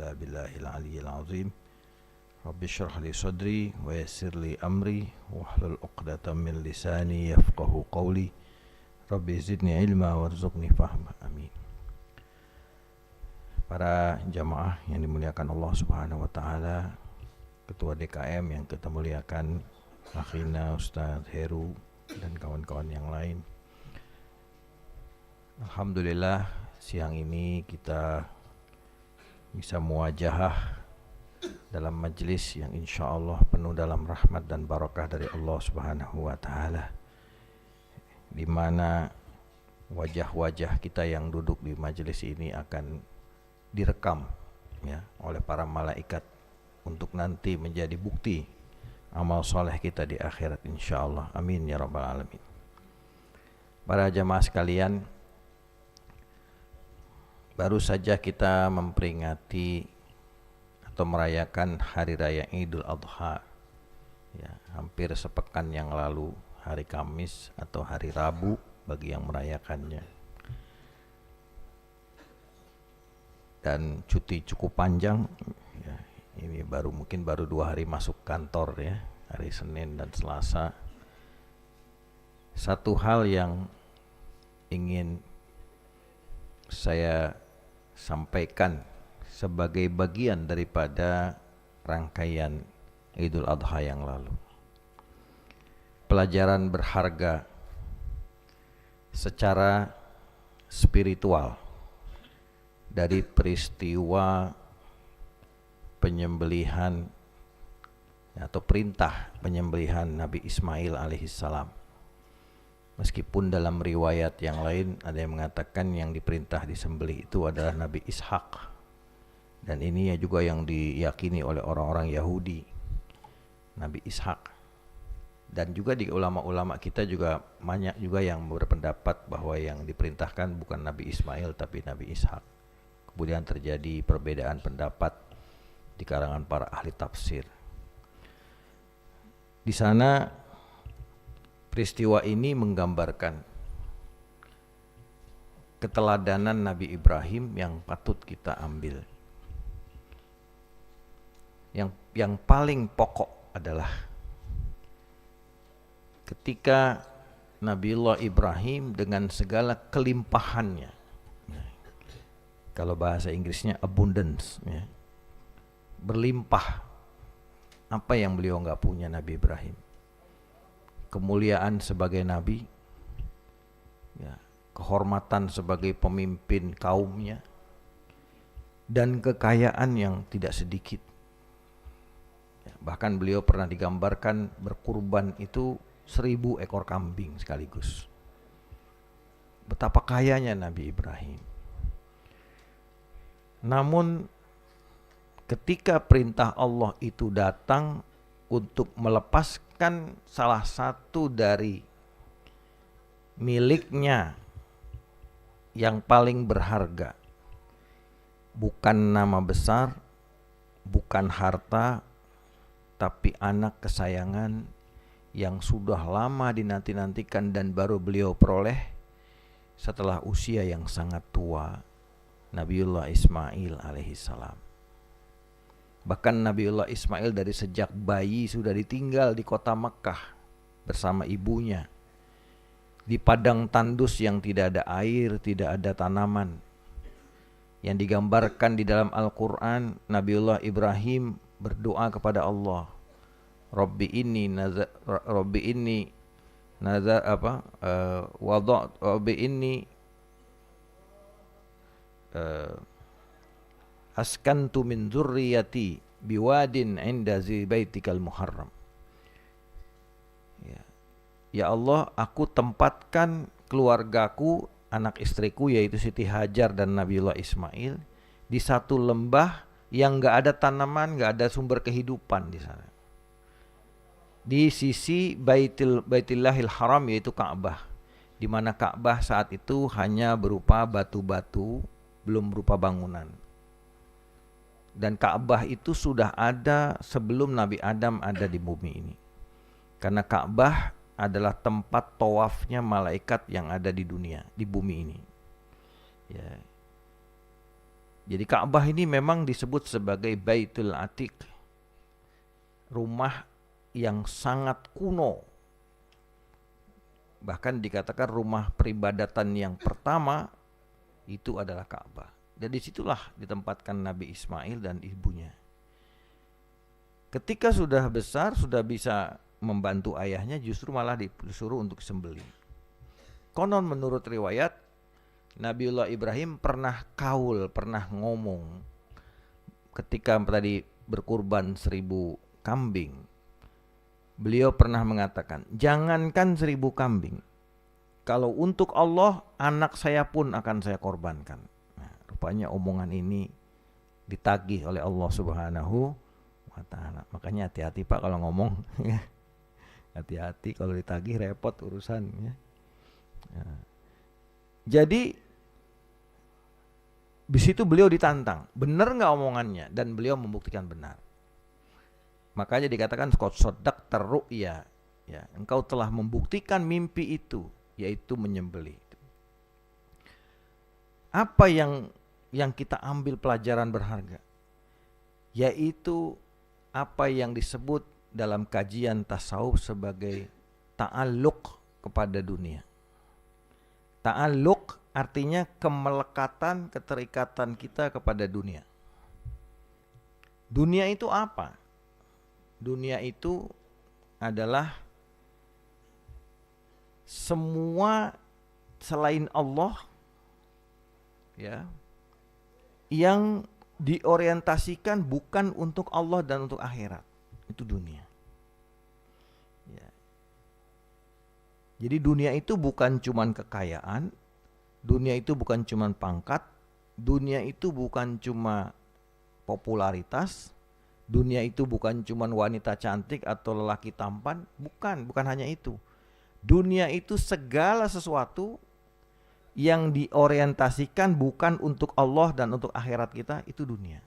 illa billahil aliyyil azim. Rabbi shrah li sadri wa yassir li amri wahlul 'uqdatam min lisani yafqahu qawli. Rabbi zidni ilma warzuqni fahma. Amin. Para jamaah yang dimuliakan Allah Subhanahu wa taala, Ketua DKM yang kita muliakan, Akhina Ustadz Heru dan kawan-kawan yang lain. Alhamdulillah siang ini kita bisa muwajahah dalam majelis yang insya Allah penuh dalam rahmat dan barakah dari Allah Subhanahu wa taala, di mana wajah-wajah kita yang duduk di majelis ini akan direkam ya oleh para malaikat untuk nanti menjadi bukti amal soleh kita di akhirat insya Allah. Amin ya rabbal alamin. Para jamaah sekalian, baru saja kita memperingati atau merayakan hari raya Idul Adha ya, hampir sepekan yang lalu, hari Kamis atau hari Rabu bagi yang merayakannya. Dan cuti cukup panjang ya, ini mungkin baru 2 hari masuk kantor ya, hari Senin dan Selasa. Satu hal yang ingin saya sampaikan sebagai bagian daripada rangkaian Idul Adha yang lalu, pelajaran berharga secara spiritual dari peristiwa penyembelihan atau perintah penyembelihan Nabi Ismail alaihissalam. Meskipun dalam riwayat yang lain ada yang mengatakan yang diperintah disembelih itu adalah Nabi Ishak, dan ini juga yang diyakini oleh orang-orang Yahudi, Nabi Ishak. Dan juga di ulama-ulama kita juga banyak juga yang berpendapat bahwa yang diperintahkan bukan Nabi Ismail tapi Nabi Ishak. Kemudian terjadi perbedaan pendapat di kalangan para ahli tafsir. Di sana peristiwa ini menggambarkan keteladanan Nabi Ibrahim yang patut kita ambil. Yang paling pokok adalah ketika Nabiullah Ibrahim dengan segala kelimpahannya, kalau bahasa Inggrisnya abundance ya, berlimpah. Apa yang beliau nggak punya Nabi Ibrahim? Kemuliaan sebagai nabi ya, kehormatan sebagai pemimpin kaumnya, dan kekayaan yang tidak sedikit ya, bahkan beliau pernah digambarkan berkurban itu 1000 ekor kambing sekaligus. Betapa kayanya Nabi Ibrahim. Namun ketika perintah Allah itu datang untuk melepaskan salah satu dari miliknya yang paling berharga, bukan nama besar, bukan harta, tapi anak kesayangan yang sudah lama dinanti-nantikan dan baru beliau peroleh setelah usia yang sangat tua, Nabiullah Ismail alaihissalam. Bahkan Nabiullah Ismail dari sejak bayi sudah ditinggal di kota Mekah bersama ibunya, di padang tandus yang tidak ada air, tidak ada tanaman. Yang digambarkan di dalam Al-Quran, Nabiullah Ibrahim berdoa kepada Allah, Rabbi inni askantu min dzurriyyati biwadin inda zi baitikal muharram. Ya Allah, aku tempatkan keluargaku, anak istriku yaitu Siti Hajar dan Nabiullah Ismail di satu lembah yang enggak ada tanaman, enggak ada sumber kehidupan di sana. Di sisi Baitillahil Haram yaitu Ka'bah, di mana Ka'bah saat itu hanya berupa batu-batu, belum berupa bangunan. Dan Ka'bah itu sudah ada sebelum Nabi Adam ada di bumi ini. Karena Ka'bah adalah tempat tawafnya malaikat yang ada di dunia, di bumi ini. Ya. Jadi Ka'bah ini memang disebut sebagai Baitul Atiq, rumah yang sangat kuno. Bahkan dikatakan rumah peribadatan yang pertama itu adalah Ka'bah. Dan disitulah ditempatkan Nabi Ismail dan ibunya. Ketika sudah besar, sudah bisa membantu ayahnya, justru malah disuruh untuk sembelih. Konon menurut riwayat, Nabiullah Ibrahim pernah kaul, pernah ngomong ketika tadi berkurban 1000 kambing. Beliau pernah mengatakan, jangankan 1000 kambing, kalau untuk Allah, anak saya pun akan saya korbankan. Nah, rupanya omongan ini ditagih oleh Allah Subhanahu wa Ta'ala. Makanya hati-hati Pak kalau ngomong. Hati-hati kalau ditagih, repot urusan. Nah, jadi di situ beliau ditantang, benar nggak omongannya, dan beliau membuktikan benar. Makanya dikatakan qad shaddaqta ru'ya, ya, engkau telah membuktikan mimpi itu, yaitu menyembelih. Apa yang kita ambil pelajaran berharga? Yaitu apa yang disebut dalam kajian tasawuf sebagai ta'alluq kepada dunia. Ta'alluq artinya kemelekatan, keterikatan kita kepada dunia. Dunia itu apa? Dunia itu adalah semua selain Allah, ya, yang diorientasikan bukan untuk Allah dan untuk akhirat. Itu dunia. Ya. Jadi dunia itu bukan cuman kekayaan, dunia itu bukan cuman pangkat, dunia itu bukan cuma popularitas, dunia itu bukan cuman wanita cantik atau lelaki tampan, bukan hanya itu. Dunia itu segala sesuatu yang diorientasikan bukan untuk Allah dan untuk akhirat kita, itu dunia.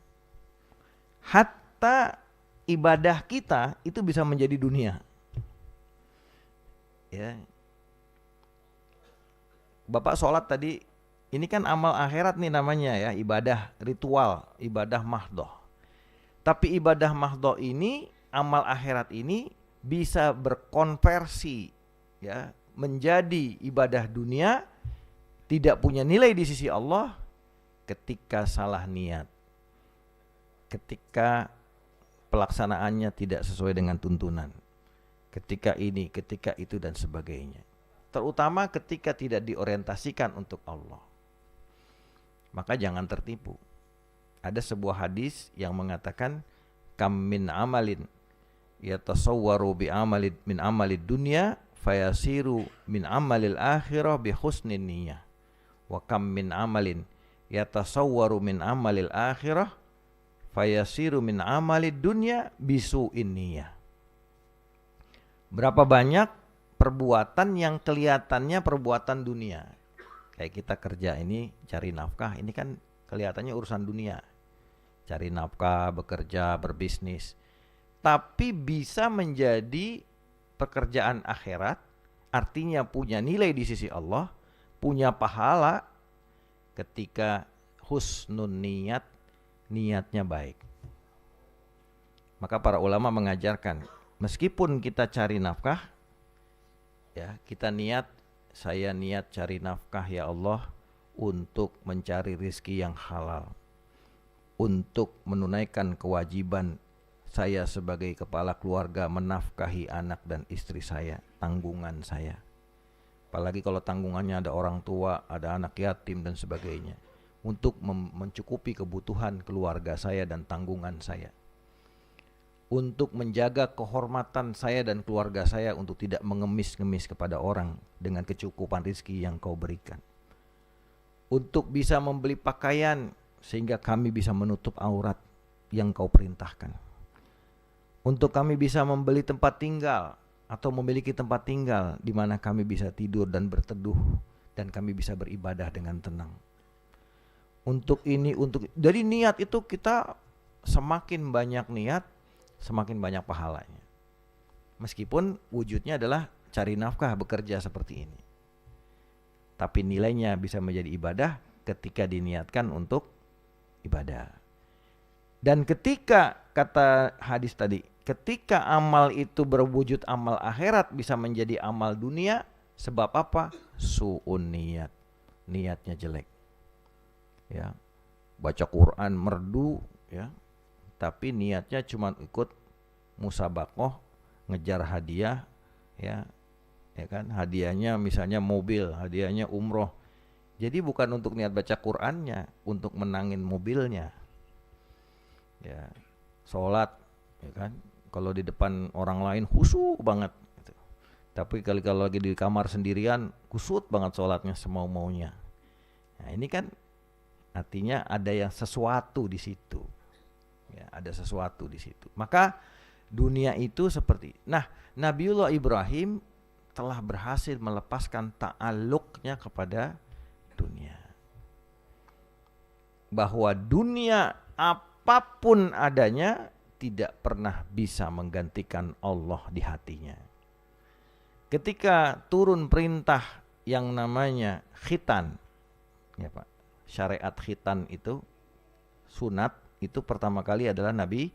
Hatta ibadah kita itu bisa menjadi dunia. Ya. Bapak sholat tadi, ini kan amal akhirat nih namanya ya, ibadah ritual, ibadah mahdoh. Tapi ibadah mahdoh ini, amal akhirat ini bisa berkonversi, ya, menjadi ibadah dunia, tidak punya nilai di sisi Allah ketika salah niat, ketika pelaksanaannya tidak sesuai dengan tuntunan, ketika ini, ketika itu dan sebagainya. Terutama ketika tidak diorientasikan untuk Allah. Maka jangan tertipu. Ada sebuah hadis yang mengatakan, kam min amalin yatasawwaru bi amalid min amalid dunya fayasiru min amalil akhirah bi husnin niyyah. Wa kam min amalin yatasawwaru min amalil akhirah fayasiru min amalid dunya bisu'in niyyah. Berapa banyak perbuatan yang kelihatannya perbuatan dunia. Kayak kita kerja ini cari nafkah, ini kan kelihatannya urusan dunia. Cari nafkah, bekerja, berbisnis. Tapi bisa menjadi pekerjaan akhirat, artinya punya nilai di sisi Allah, punya pahala ketika husnun niat, niatnya baik. Maka para ulama mengajarkan, meskipun kita cari nafkah, ya, kita niat, saya niat cari nafkah ya Allah untuk mencari rizki yang halal, untuk menunaikan kewajiban saya sebagai kepala keluarga menafkahi anak dan istri saya, tanggungan saya. Apalagi kalau tanggungannya ada orang tua, ada anak yatim dan sebagainya, untuk mencukupi kebutuhan keluarga saya dan tanggungan saya, untuk menjaga kehormatan saya dan keluarga saya, untuk tidak mengemis-ngemis kepada orang dengan kecukupan rizki yang kau berikan, untuk bisa membeli pakaian sehingga kami bisa menutup aurat yang kau perintahkan, untuk kami bisa membeli tempat tinggal atau memiliki tempat tinggal di mana kami bisa tidur dan berteduh dan kami bisa beribadah dengan tenang. Untuk ini, untuk dari niat itu kita semakin banyak niat, semakin banyak pahalanya. Meskipun wujudnya adalah cari nafkah, bekerja seperti ini. Tapi nilainya bisa menjadi ibadah ketika diniatkan untuk ibadah. Dan ketika kata hadis tadi, ketika amal itu berwujud amal akhirat bisa menjadi amal dunia, sebab apa? Su'un niat, niatnya jelek. Ya, baca Quran merdu, ya, tapi niatnya cuma ikut musabaqoh, ngejar hadiah, ya kan, hadiahnya misalnya mobil, hadiahnya umroh. Jadi bukan untuk niat baca Qurannya, untuk menangin mobilnya. Ya, sholat, ya kan, kalau di depan orang lain khusyuk banget gitu. Tapi kalau lagi di kamar sendirian kusut banget sholatnya semau-maunya. Nah ini kan artinya ada yang sesuatu di situ. Ya, ada sesuatu di situ. Maka dunia itu seperti. Nah, Nabiullah Ibrahim telah berhasil melepaskan ta'alluqnya kepada dunia. Bahwa dunia apapun adanya tidak pernah bisa menggantikan Allah di hatinya. Ketika turun perintah yang namanya khitan, ya Pak, syariat khitan itu sunat, itu pertama kali adalah Nabi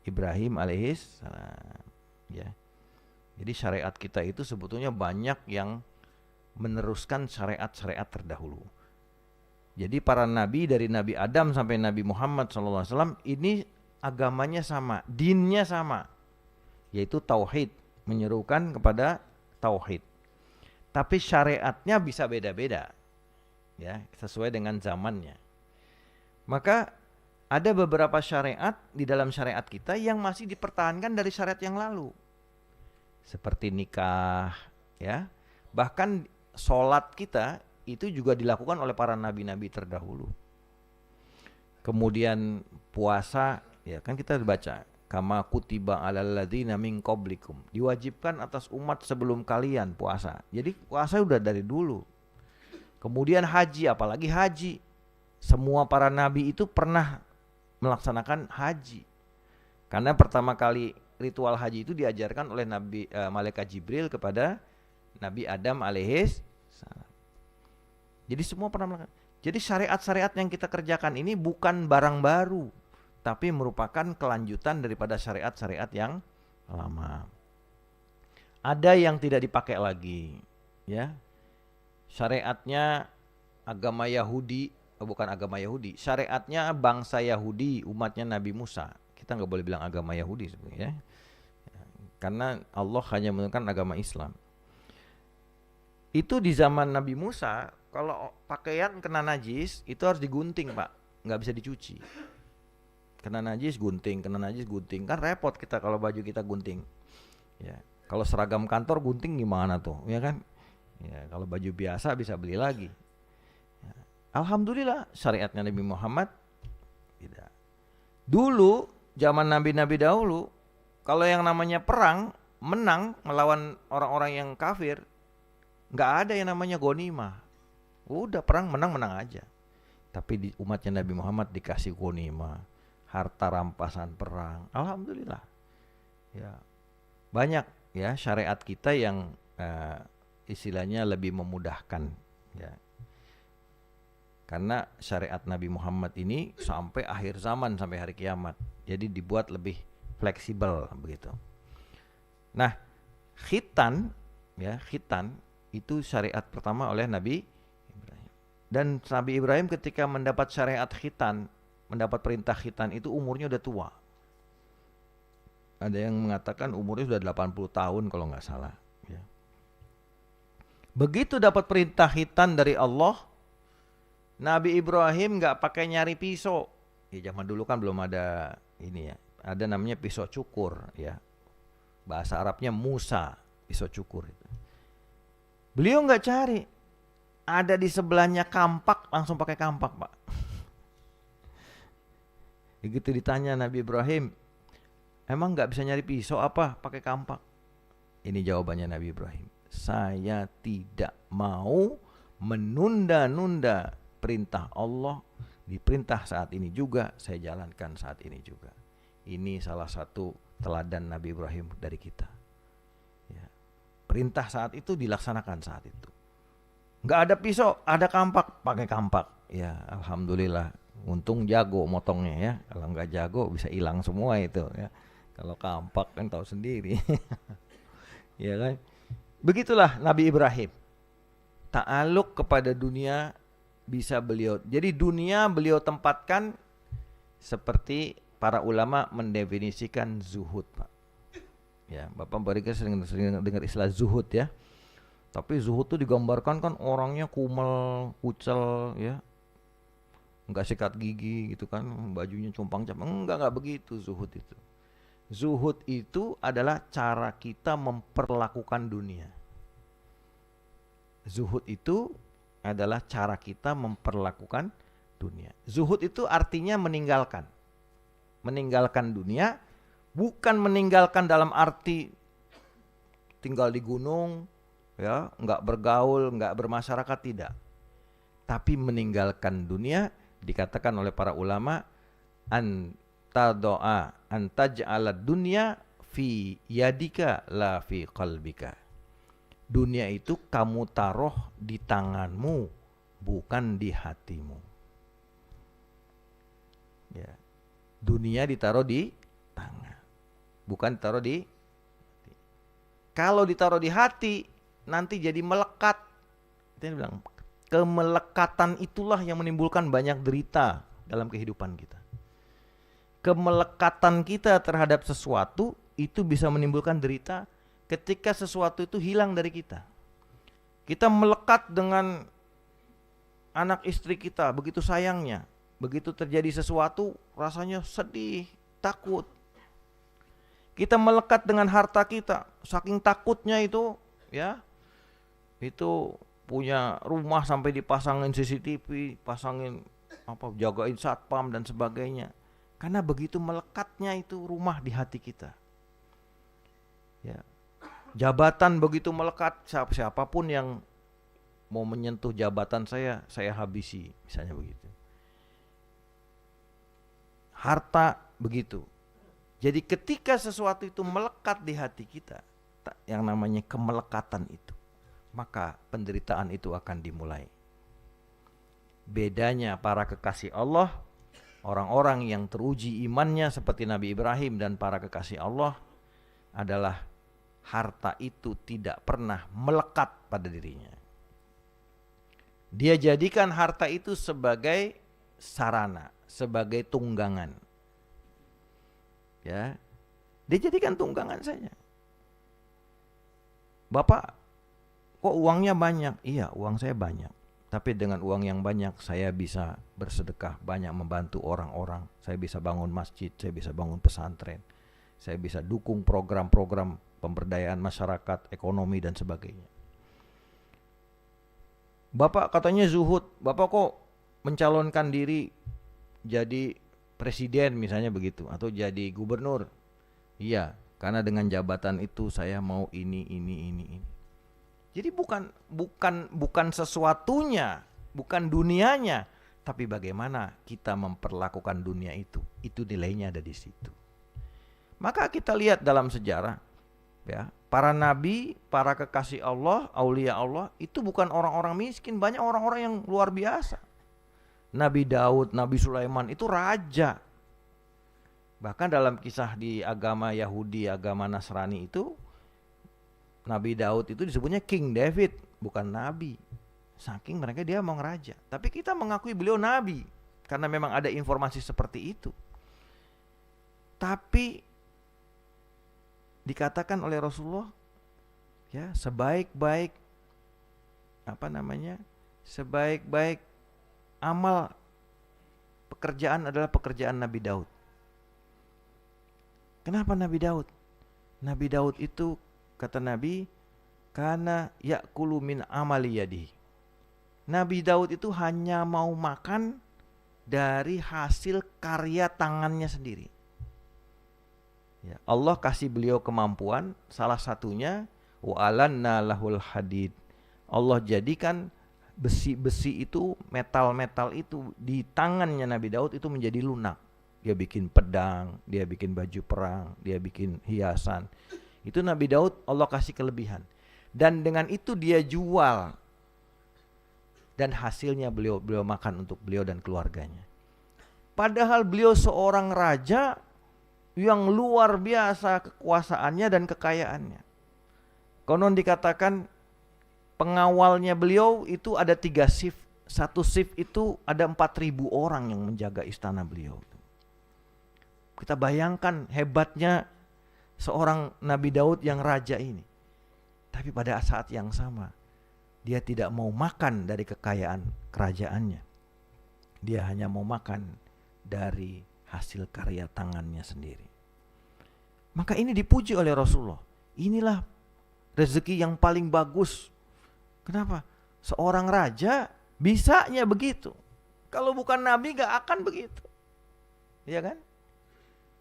Ibrahim alaihis salam. Ya. Jadi syariat kita itu sebetulnya banyak yang meneruskan syariat-syariat terdahulu. Jadi para nabi dari Nabi Adam sampai Nabi Muhammad SAW ini agamanya sama, dinnya sama, yaitu tauhid, menyerukan kepada tauhid. Tapi syariatnya bisa beda-beda, ya, sesuai dengan zamannya. Maka ada beberapa syariat di dalam syariat kita yang masih dipertahankan dari syariat yang lalu. Seperti nikah, ya. Bahkan sholat kita itu juga dilakukan oleh para nabi-nabi terdahulu. Kemudian puasa, ya kan kita baca, kama kutiba alal ladzina min qablikum, diwajibkan atas umat sebelum kalian puasa. Jadi puasa udah dari dulu. Kemudian haji, apalagi haji. Semua para nabi itu pernah melaksanakan haji. Karena pertama kali ritual haji itu diajarkan oleh Nabi Malaikat Jibril kepada Nabi Adam alaihis salam. Jadi semua pernah melakukan. Jadi syariat-syariat yang kita kerjakan ini bukan barang baru, tapi merupakan kelanjutan daripada syariat-syariat yang lama. Ada yang tidak dipakai lagi, ya. Syariatnya agama Yahudi, bukan agama Yahudi, syariatnya bangsa Yahudi, umatnya Nabi Musa. Kita nggak boleh bilang agama Yahudi sebenarnya, karena Allah hanya menentukan agama Islam. Itu di zaman Nabi Musa, kalau pakaian kena najis itu harus digunting Pak, nggak bisa dicuci. Kena najis gunting, kena najis gunting, kan repot kita kalau baju kita gunting. Ya, kalau seragam kantor gunting gimana tuh, ya kan? Ya, kalau baju biasa bisa beli lagi. Ya, alhamdulillah syariatnya Nabi Muhammad tidak. Dulu zaman nabi-nabi dahulu, kalau yang namanya perang, menang melawan orang-orang yang kafir, nggak ada yang namanya ghanimah. Udah perang menang-menang aja. Tapi di umatnya Nabi Muhammad dikasih ghanimah, harta rampasan perang. Alhamdulillah. Ya. Banyak ya syariat kita yang istilahnya lebih memudahkan, ya. Karena syariat Nabi Muhammad ini sampai akhir zaman, sampai hari kiamat. Jadi dibuat lebih fleksibel begitu. Nah, khitan, ya, khitan itu syariat pertama oleh Nabi Ibrahim. Dan Nabi Ibrahim ketika mendapat syariat khitan, mendapat perintah khitan itu umurnya udah tua. Ada yang mengatakan umurnya sudah 80 tahun kalau nggak salah, ya. Begitu dapat perintah khitan dari Allah, Nabi Ibrahim nggak pakai nyari pisau. Ya, zaman dulu kan belum ada ini ya. Ada namanya pisau cukur, ya. Bahasa Arabnya Musa, pisau cukur itu. Beliau nggak cari. Ada di sebelahnya kampak, langsung pakai kampak, Pak. Begitu ditanya Nabi Ibrahim, emang nggak bisa nyari pisau apa? Pakai kampak. Ini jawabannya Nabi Ibrahim. Saya tidak mau menunda-nunda perintah Allah, diperintah saat ini juga, saya jalankan saat ini juga. Ini salah satu teladan Nabi Ibrahim dari kita, ya. Perintah saat itu dilaksanakan saat itu. Nggak ada pisau, ada kampak, pakai kampak. Ya, alhamdulillah. Untung jago motongnya ya. Kalau nggak jago bisa hilang semua itu ya. Kalau kampak kan tahu sendiri. Ya kan? Begitulah Nabi Ibrahim. Ta'aluk kepada dunia bisa beliau. Jadi dunia beliau tempatkan seperti para ulama mendefinisikan zuhud, Pak. Ya, Bapak barangkali sering dengar istilah zuhud ya. Tapi zuhud itu digambarkan kan orangnya kumel, kucel ya. Enggak sikat gigi gitu kan, bajunya compang-camping. Enggak begitu zuhud itu. Zuhud itu adalah cara kita memperlakukan dunia. Zuhud itu adalah cara kita memperlakukan dunia. Zuhud itu artinya meninggalkan. Meninggalkan dunia, bukan meninggalkan dalam arti tinggal di gunung, ya, enggak bergaul, enggak bermasyarakat, tidak. Tapi meninggalkan dunia dikatakan oleh para ulama antaj'ala dunya fi yadika la fi qalbika. Dunia itu kamu taruh di tanganmu, bukan di hatimu. Ya. Dunia ditaruh di tangan, bukan ditaruh di hati. Kalau ditaruh di hati, nanti jadi melekat. Dia bilang, kemelekatan itulah yang menimbulkan banyak derita dalam kehidupan kita. Kemelekatan kita terhadap sesuatu itu bisa menimbulkan derita ketika sesuatu itu hilang dari kita. Kita melekat dengan anak istri kita, begitu sayangnya. Begitu terjadi sesuatu, rasanya sedih, takut. Kita melekat dengan harta kita, saking takutnya itu, ya, itu punya rumah sampai dipasangin CCTV, pasangin jagain satpam dan sebagainya. Karena begitu melekatnya itu rumah di hati kita. Ya. Jabatan begitu melekat, siapapun yang mau menyentuh jabatan saya habisi, misalnya begitu. Harta begitu. Jadi ketika sesuatu itu melekat di hati kita, yang namanya kemelekatan itu, maka penderitaan itu akan dimulai. Bedanya para kekasih Allah, orang-orang yang teruji imannya seperti Nabi Ibrahim dan para kekasih Allah adalah harta itu tidak pernah melekat pada dirinya. Dia jadikan harta itu sebagai sarana, sebagai tunggangan. Ya. Dia jadikan tunggangan saja. Bapak, kok uangnya banyak? Iya, uang saya banyak. Tapi dengan uang yang banyak saya bisa bersedekah, banyak membantu orang-orang. Saya bisa bangun masjid, saya bisa bangun pesantren. Saya bisa dukung program-program pemberdayaan masyarakat, ekonomi dan sebagainya. Bapak katanya zuhud, Bapak kok mencalonkan diri jadi presiden misalnya begitu, atau jadi gubernur? Iya, karena dengan jabatan itu saya mau ini. Jadi bukan sesuatunya, bukan dunianya, tapi bagaimana kita memperlakukan dunia itu. Itu nilainya ada di situ. Maka kita lihat dalam sejarah, ya, para nabi, para kekasih Allah, aulia Allah itu bukan orang-orang miskin, banyak orang-orang yang luar biasa. Nabi Daud, Nabi Sulaiman itu raja. Bahkan dalam kisah di agama Yahudi, agama Nasrani itu, Nabi Daud itu disebutnya King David, bukan nabi. Saking mereka dia mau ngeraja. Tapi kita mengakui beliau nabi karena memang ada informasi seperti itu. Tapi dikatakan oleh Rasulullah, ya, sebaik-baik amal pekerjaan adalah pekerjaan Nabi Daud. Kenapa Nabi Daud? Nabi Daud itu kata Nabi, kana ya'kulu min amali yadihi. Nabi Daud itu hanya mau makan dari hasil karya tangannya sendiri. Ya, Allah kasih beliau kemampuan, salah satunya wa'alanna lahul hadid. Allah jadikan besi-besi itu, metal-metal itu di tangannya Nabi Daud itu menjadi lunak. Dia bikin pedang, dia bikin baju perang, dia bikin hiasan. Itu Nabi Daud Allah kasih kelebihan. Dan dengan itu dia jual. Dan hasilnya beliau makan untuk beliau dan keluarganya. Padahal beliau seorang raja yang luar biasa kekuasaannya dan kekayaannya. Konon dikatakan pengawalnya beliau itu ada 3 shift. Satu shift itu ada 4.000 orang yang menjaga istana beliau. Kita bayangkan hebatnya seorang Nabi Daud yang raja ini. Tapi pada saat yang sama, dia tidak mau makan dari kekayaan kerajaannya. Dia hanya mau makan dari hasil karya tangannya sendiri. Maka ini dipuji oleh Rasulullah. Inilah rezeki yang paling bagus. Kenapa? Seorang raja bisanya begitu. Kalau bukan nabi gak akan begitu. Iya kan?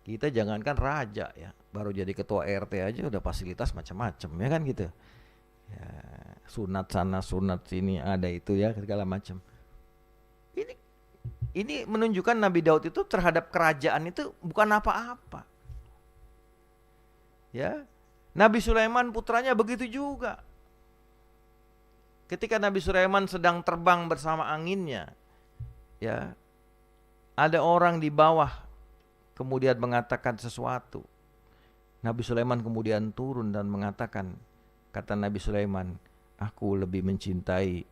Kita jangankan raja ya, baru jadi ketua RT aja udah fasilitas macam-macam ya kan gitu. Ya, sunat sana sunat sini ada itu ya segala macam. Ini menunjukkan Nabi Daud itu terhadap kerajaan itu bukan apa-apa. Ya. Nabi Sulaiman putranya begitu juga. Ketika Nabi Sulaiman sedang terbang bersama anginnya, ya, ada orang di bawah kemudian mengatakan sesuatu. Nabi Sulaiman kemudian turun dan mengatakan, kata Nabi Sulaiman, aku lebih mencintai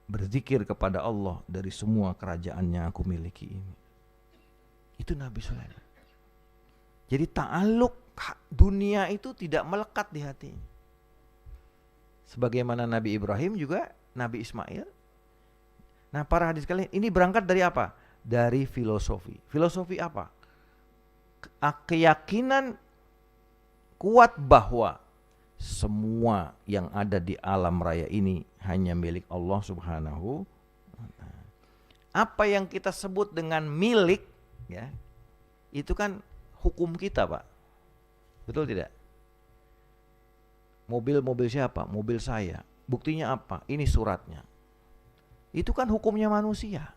berzikir kepada Allah dari semua kerajaan yang aku miliki ini. Itu Nabi Sulaiman. Jadi ta'aluk dunia itu tidak melekat di hatinya. Sebagaimana Nabi Ibrahim juga, Nabi Ismail. Nah para hadis kalian, ini berangkat dari apa? Dari filosofi. Filosofi apa? Keyakinan kuat bahwa semua yang ada di alam raya ini hanya milik Allah Subhanahu wa ta'ala. Apa yang kita sebut dengan milik ya, itu kan hukum kita, Pak. Betul tidak? Mobil siapa? Mobil saya. Buktinya apa? Ini suratnya. Itu kan hukumnya manusia.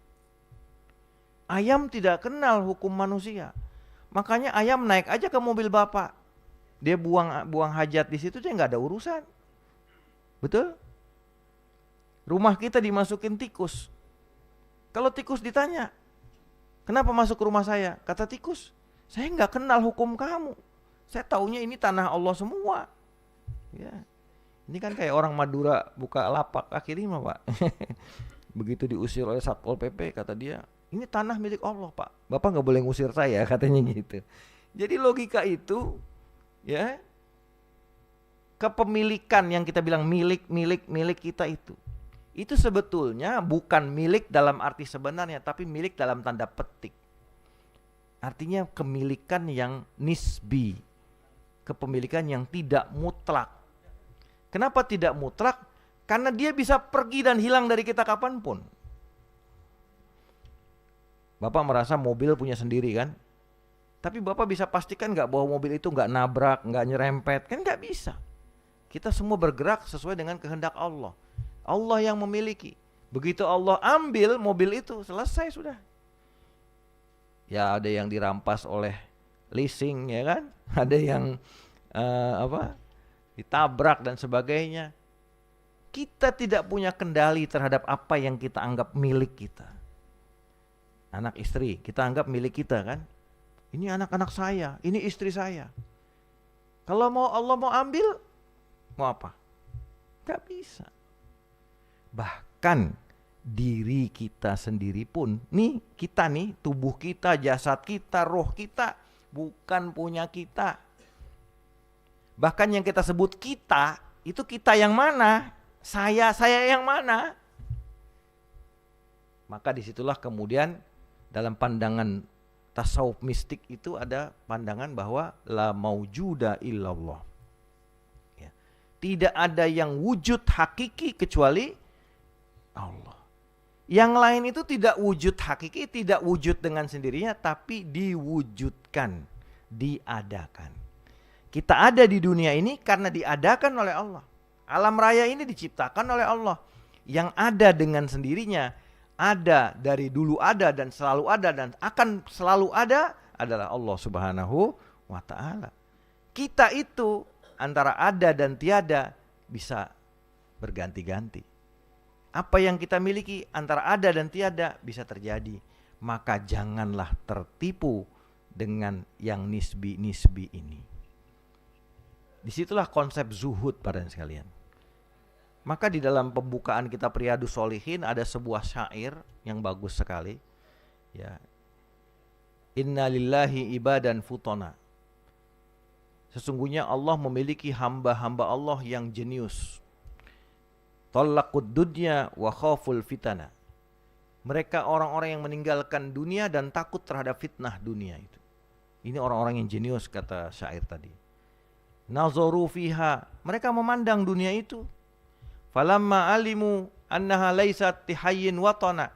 Ayam tidak kenal hukum manusia. Makanya ayam naik aja ke mobil bapak. Dia buang hajat di situ, dia nggak ada urusan. Betul? Rumah kita dimasukin tikus. Kalau tikus ditanya, kenapa masuk ke rumah saya? Kata tikus, saya nggak kenal hukum kamu. Saya taunya ini tanah Allah semua. Ya, ini kan kayak orang Madura buka lapak akhirnya mah Pak. Begitu diusir oleh Satpol PP, kata dia, ini tanah milik Allah Pak. Bapak nggak boleh ngusir saya, katanya gitu. Jadi logika itu, ya, kepemilikan yang kita bilang milik kita itu sebetulnya bukan milik dalam arti sebenarnya, tapi milik dalam tanda petik. Artinya kepemilikan yang nisbi, kepemilikan yang tidak mutlak. Kenapa tidak mutlak? Karena dia bisa pergi dan hilang dari kita kapanpun. Bapak merasa mobil punya sendiri kan? Tapi Bapak bisa pastikan gak bahwa mobil itu gak nabrak, gak nyerempet? Kan gak bisa. Kita semua bergerak sesuai dengan kehendak Allah. Allah yang memiliki. Begitu Allah ambil mobil itu, selesai sudah. Ya ada yang dirampas oleh leasing ya kan? Ada yang ditabrak dan sebagainya. Kita tidak punya kendali terhadap apa yang kita anggap milik kita. Anak istri, kita anggap milik kita kan? Ini anak-anak saya, ini istri saya. Kalau Allah mau ambil, mau apa? Gak bisa. Bahkan diri kita sendiri pun, nih kita nih, tubuh kita, jasad kita, roh kita, bukan punya kita. Bahkan yang kita sebut kita, itu kita yang mana? Saya yang mana? Maka disitulah kemudian dalam pandangan tasawuf mistik itu ada pandangan bahwa la maujuda illallah. Ya. Tidak ada yang wujud hakiki kecuali Allah. Yang lain itu tidak wujud hakiki, tidak wujud dengan sendirinya, tapi diwujudkan, diadakan. Kita ada di dunia ini karena diadakan oleh Allah. Alam raya ini diciptakan oleh Allah. Yang ada dengan sendirinya, ada dari dulu ada dan selalu ada dan akan selalu ada adalah Allah Subhanahu wa ta'ala. Kita itu antara ada dan tiada bisa berganti-ganti. Apa yang kita miliki antara ada dan tiada bisa terjadi. maka janganlah tertipu dengan yang nisbi-nisbi ini. Disitulah konsep zuhud pada sekalian. Maka di dalam pembukaan kitab Riyadhus Shalihin ada sebuah syair yang bagus sekali. Ya. Inna lillahi ibadan futona. Sesungguhnya Allah memiliki hamba-hamba Allah yang jenius. Talaqud dunya wa khaful fitana. Mereka orang-orang yang meninggalkan dunia dan takut terhadap fitnah dunia itu. Ini orang-orang yang jenius, kata syair tadi. Nazaru fiha, mereka memandang dunia itu. Falamma alimu annaha laysat tihayyin watana.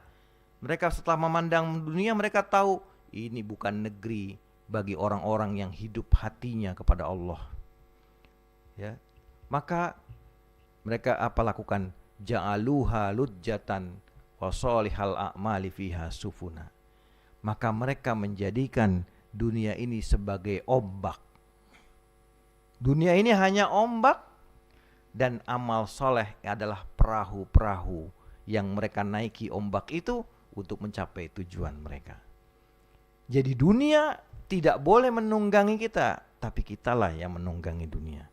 Mereka setelah memandang dunia, mereka tahu ini bukan negeri bagi orang-orang yang hidup hatinya kepada Allah. Ya. Maka mereka apa lakukan? Ja'aluha lujjatan wa salihal a'mali fiha sufuna. Maka mereka menjadikan dunia ini sebagai ombak. Dunia ini hanya ombak, dan amal soleh adalah perahu-perahu yang mereka naiki ombak itu untuk mencapai tujuan mereka. Jadi dunia tidak boleh menunggangi kita, tapi kitalah yang menunggangi dunia.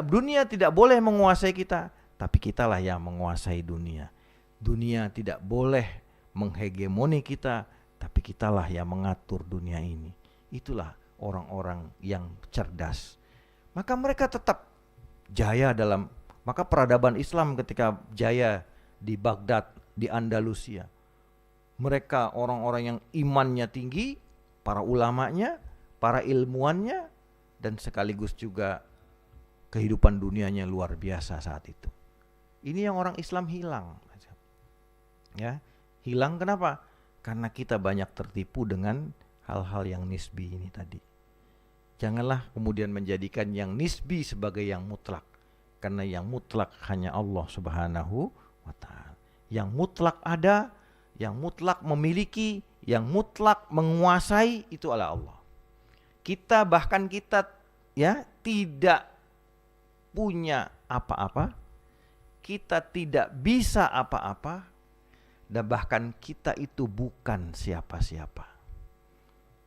Dunia tidak boleh menguasai kita, tapi kitalah yang menguasai dunia. Dunia tidak boleh menghegemoni kita, tapi kitalah yang mengatur dunia ini. Itulah orang-orang yang cerdas. Maka mereka tetap jaya dalam, maka peradaban Islam ketika jaya di Baghdad, di Andalusia. Mereka orang-orang yang imannya tinggi, para ulamanya, para ilmuannya, dan sekaligus juga kehidupan dunianya luar biasa saat itu. Ini yang orang Islam hilang. Ya, hilang kenapa? Karena kita banyak tertipu dengan hal-hal yang nisbi ini tadi. Janganlah kemudian menjadikan yang nisbi sebagai yang mutlak. Karena yang mutlak hanya Allah Subhanahu wa ta'ala. Yang mutlak ada, yang mutlak memiliki, yang mutlak menguasai, itu adalah Allah. Kita bahkan ya tidak punya apa-apa, kita tidak bisa apa-apa, dan bahkan kita itu bukan siapa-siapa.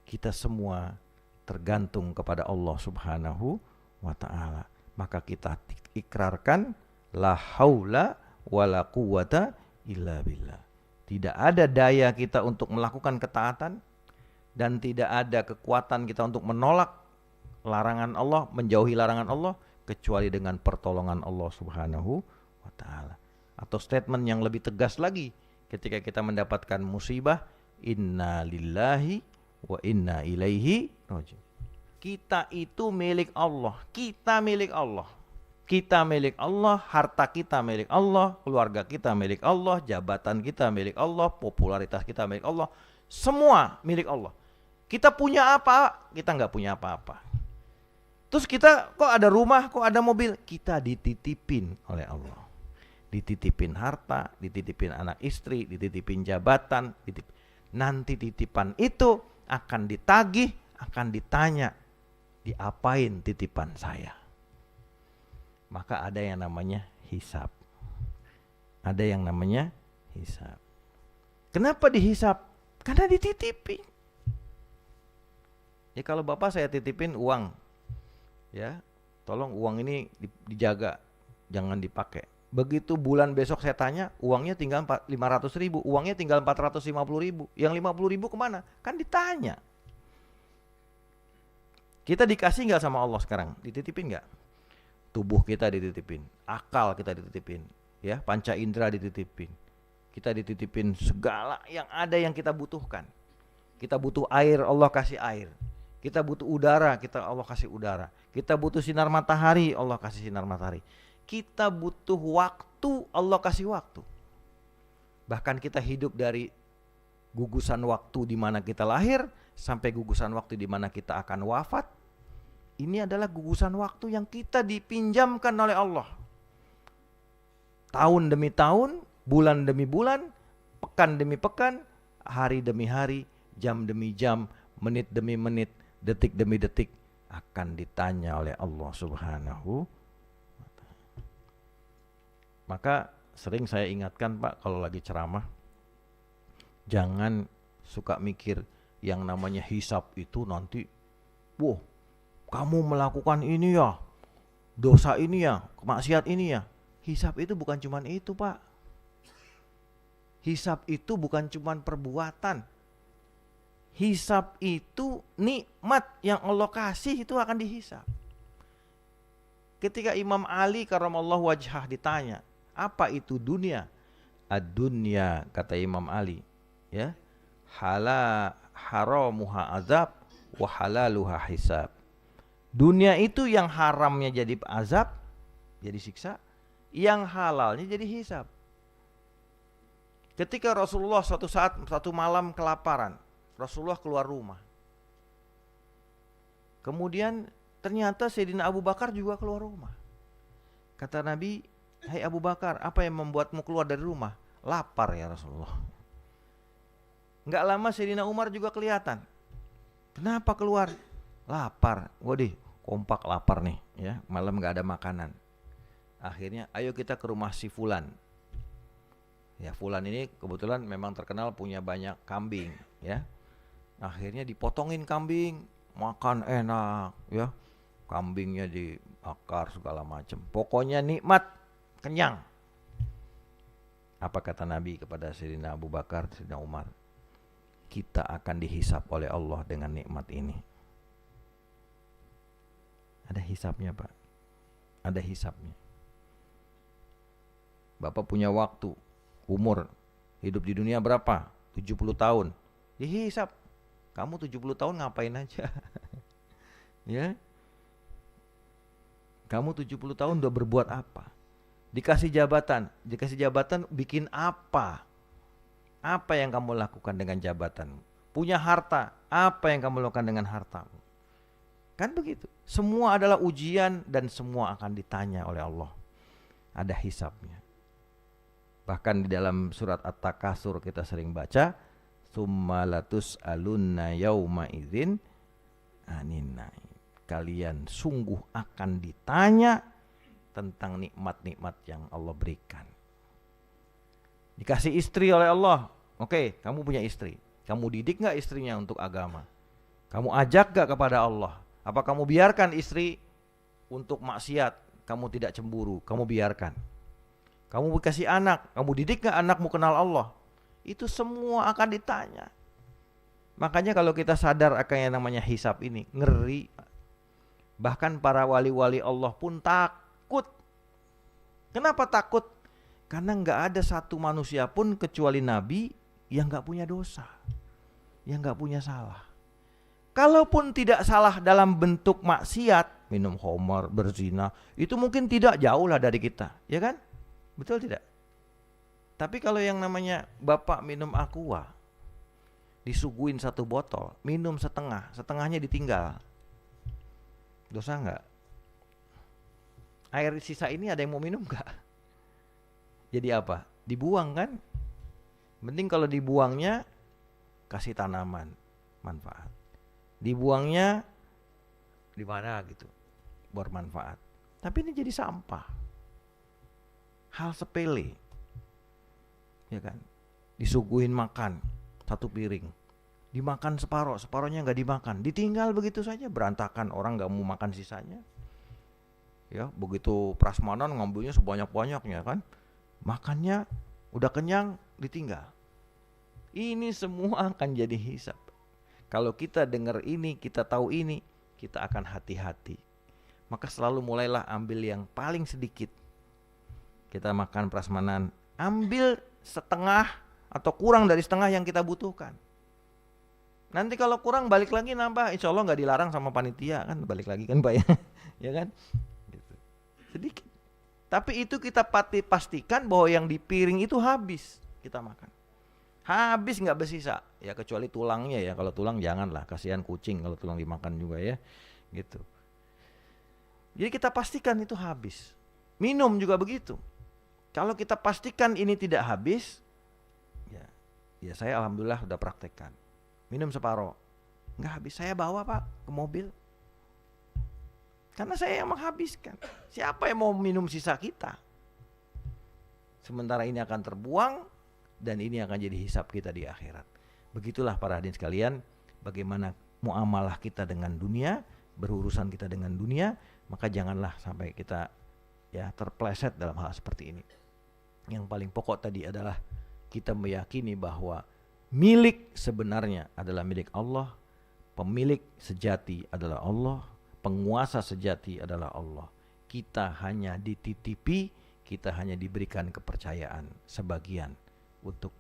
Kita semua tergantung kepada Allah Subhanahu wa ta'ala. Maka kita ikrarkan la haula wala quwata illa billah. Tidak ada daya kita untuk melakukan ketaatan, dan tidak ada kekuatan kita untuk menolak larangan Allah, menjauhi larangan Allah, kecuali dengan pertolongan Allah Subhanahu wa ta'ala. Atau statement yang lebih tegas lagi, ketika kita mendapatkan musibah, inna lillahi wa inna ilaihi raji'un. Kita itu milik Allah, kita milik Allah. Kita milik Allah, harta kita milik Allah, keluarga kita milik Allah, jabatan kita milik Allah, popularitas kita milik Allah, semua milik Allah. Kita punya apa? Kita nggak punya apa-apa. Terus kita kok ada rumah, kok ada mobil? Kita dititipin oleh Allah. Dititipin harta, dititipin anak istri, dititipin jabatan, nanti titipan itu akan ditagih, akan ditanya, diapain titipan saya? Maka ada yang namanya hisab. Ada yang namanya hisab. Kenapa dihisab? Karena dititipin. Ya kalau Bapak saya titipin uang, ya tolong uang ini dijaga, jangan dipakai. Begitu bulan besok saya tanya, uangnya tinggal 500.000, uangnya tinggal 450.000, yang 50.000 kemana? Kan ditanya. Kita dikasih nggak sama Allah sekarang? Dititipin nggak? Tubuh kita dititipin, akal kita dititipin, ya panca indera dititipin. Kita dititipin segala yang ada yang kita butuhkan. Kita butuh air, Allah kasih air. Kita butuh udara, Allah kasih udara. Kita butuh sinar matahari, Allah kasih sinar matahari. Kita butuh waktu, Allah kasih waktu. Bahkan kita hidup dari gugusan waktu di mana kita lahir sampai gugusan waktu di mana kita akan wafat. Ini adalah gugusan waktu yang kita dipinjamkan oleh Allah. Tahun demi tahun, bulan demi bulan, pekan demi pekan, hari demi hari, jam demi jam, menit demi menit, detik demi detik akan ditanya oleh Allah Subhanahu wa ta'ala. Maka sering saya ingatkan Pak kalau lagi ceramah, jangan suka mikir yang namanya hisab itu nanti, wah, kamu melakukan ini ya, dosa ini ya, maksiat ini ya. Hisab itu bukan cuman itu, Pak. Hisab itu bukan cuman perbuatan. Hisab itu nikmat yang Allah kasih itu akan dihisab. Ketika Imam Ali karramallahu wajhah ditanya, apa itu dunia? Ad-dunya, kata Imam Ali, ya, haramuha azab wa halaluha hisab. Dunia itu yang haramnya jadi azab, jadi siksa, yang halalnya jadi hisab. Ketika Rasulullah satu malam kelaparan, Rasulullah keluar rumah. Kemudian ternyata Sayyidina Abu Bakar juga keluar rumah. Kata Nabi, "Hai Abu Bakar, apa yang membuatmu keluar dari rumah?" "Lapar ya Rasulullah." Enggak lama Sayyidina Umar juga kelihatan. "Kenapa keluar?" "Lapar." Waduh, kompak lapar nih ya, malam enggak ada makanan. Akhirnya, "Ayo kita ke rumah si Fulan." Ya, Fulan ini kebetulan memang terkenal punya banyak kambing ya. Akhirnya dipotongin kambing, makan enak ya. Kambingnya dibakar segala macam. Pokoknya nikmat, kenyang. Apa kata Nabi kepada Sayyidina Abu Bakar, Sayyidina Umar? Kita akan dihisap oleh Allah dengan nikmat ini. Ada hisapnya, Pak. Ada hisapnya. Bapak punya waktu, umur, hidup di dunia berapa? 70 tahun. Dihisap. Kamu 70 tahun ngapain aja? Ya. Kamu 70 tahun udah berbuat apa? Dikasih jabatan bikin apa? Apa yang kamu lakukan dengan jabatan? Punya harta, apa yang kamu lakukan dengan hartamu? Kan begitu. Semua adalah ujian dan semua akan ditanya oleh Allah. Ada hisabnya. Bahkan di dalam surat At-Takasur kita sering baca, "Tsumma latus'alunna yauma idzin anin na'im." Kalian sungguh akan ditanya tentang nikmat-nikmat yang Allah berikan. Dikasih istri oleh Allah. Oke, kamu punya istri. Kamu didik gak istrinya untuk agama? Kamu ajak gak kepada Allah? Apa kamu biarkan istri untuk maksiat? Kamu tidak cemburu, kamu biarkan. Kamu kasih anak, kamu didik gak anakmu kenal Allah? Itu semua akan ditanya. Makanya kalau kita sadar akan yang namanya hisab ini, ngeri. Bahkan para wali-wali Allah pun takut. Kenapa takut? Karena gak ada satu manusia pun kecuali Nabi yang gak punya dosa, yang gak punya salah. Kalaupun tidak salah dalam bentuk maksiat, minum khamar, berzina, itu mungkin tidak jauh lah dari kita, ya kan? Betul tidak? Tapi kalau yang namanya bapak minum aqua, disuguhin satu botol, minum setengah, setengahnya ditinggal, dosa enggak? Air sisa ini ada yang mau minum enggak? Jadi apa? Dibuang kan? Penting kalau dibuangnya kasih tanaman, manfaat. Dibuangnya di mana gitu, bermanfaat. Tapi ini jadi sampah. Hal sepele. Ya kan? Disuguhin makan satu piring, dimakan separoh, separohnya nggak dimakan, ditinggal begitu saja, berantakan, orang nggak mau makan sisanya. Ya, begitu prasmanan ngambilnya sebanyak-banyaknya kan, makannya udah kenyang, ditinggal. Ini semua akan jadi hisab. Kalau kita dengar ini, kita tahu ini, kita akan hati-hati. Maka selalu mulailah ambil yang paling sedikit. Kita makan prasmanan, ambil setengah atau kurang dari setengah yang kita butuhkan. Nanti kalau kurang balik lagi nambah, insya Allah nggak dilarang sama panitia kan, balik lagi kan Pak ya, ya kan? Gitu. Sedikit. Tapi itu kita pastikan bahwa yang di piring itu habis kita makan. Habis nggak bersisa, ya kecuali tulangnya ya. Kalau tulang janganlah, kasihan kucing kalau tulang dimakan juga ya, gitu. Jadi kita pastikan itu habis. Minum juga begitu. Kalau kita pastikan ini tidak habis, ya saya alhamdulillah udah praktekkan. Minum separoh, nggak habis, saya bawa Pak ke mobil. Karena saya yang menghabiskan. Siapa yang mau minum sisa kita? Sementara ini akan terbuang dan ini akan jadi hisab kita di akhirat. Begitulah para hadirin sekalian, bagaimana muamalah kita dengan dunia, berurusan kita dengan dunia, maka janganlah sampai kita terpleset dalam hal seperti ini. Yang paling pokok tadi adalah kita meyakini bahwa milik sebenarnya adalah milik Allah, pemilik sejati adalah Allah, penguasa sejati adalah Allah. Kita hanya dititipi, kita hanya diberikan kepercayaan sebagian untuk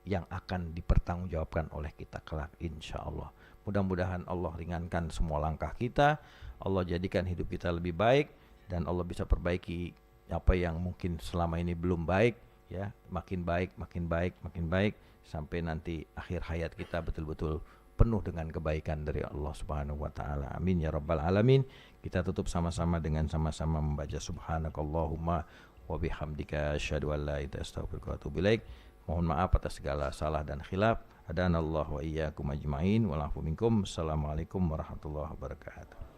yang akan dipertanggungjawabkan oleh kita kelak, insya Allah. Mudah-mudahan Allah ringankan semua langkah kita, Allah jadikan hidup kita lebih baik, dan Allah bisa perbaiki apa yang mungkin selama ini belum baik, ya, makin baik, makin baik, makin baik, sampai nanti akhir hayat kita betul-betul penuh dengan kebaikan dari Allah Subhanahu wa taala. Amin ya rabbal alamin. Kita tutup sama-sama dengan sama-sama membaca subhanakallahumma wa bihamdika asyhadu an la ilaha illa anta astaghfiruka wa atubu ilaik. Mohon maaf atas segala salah dan khilaf. Hadanallahu wa iyyakum ajmain. Wal afu minkum. Assalamualaikum warahmatullahi wabarakatuh.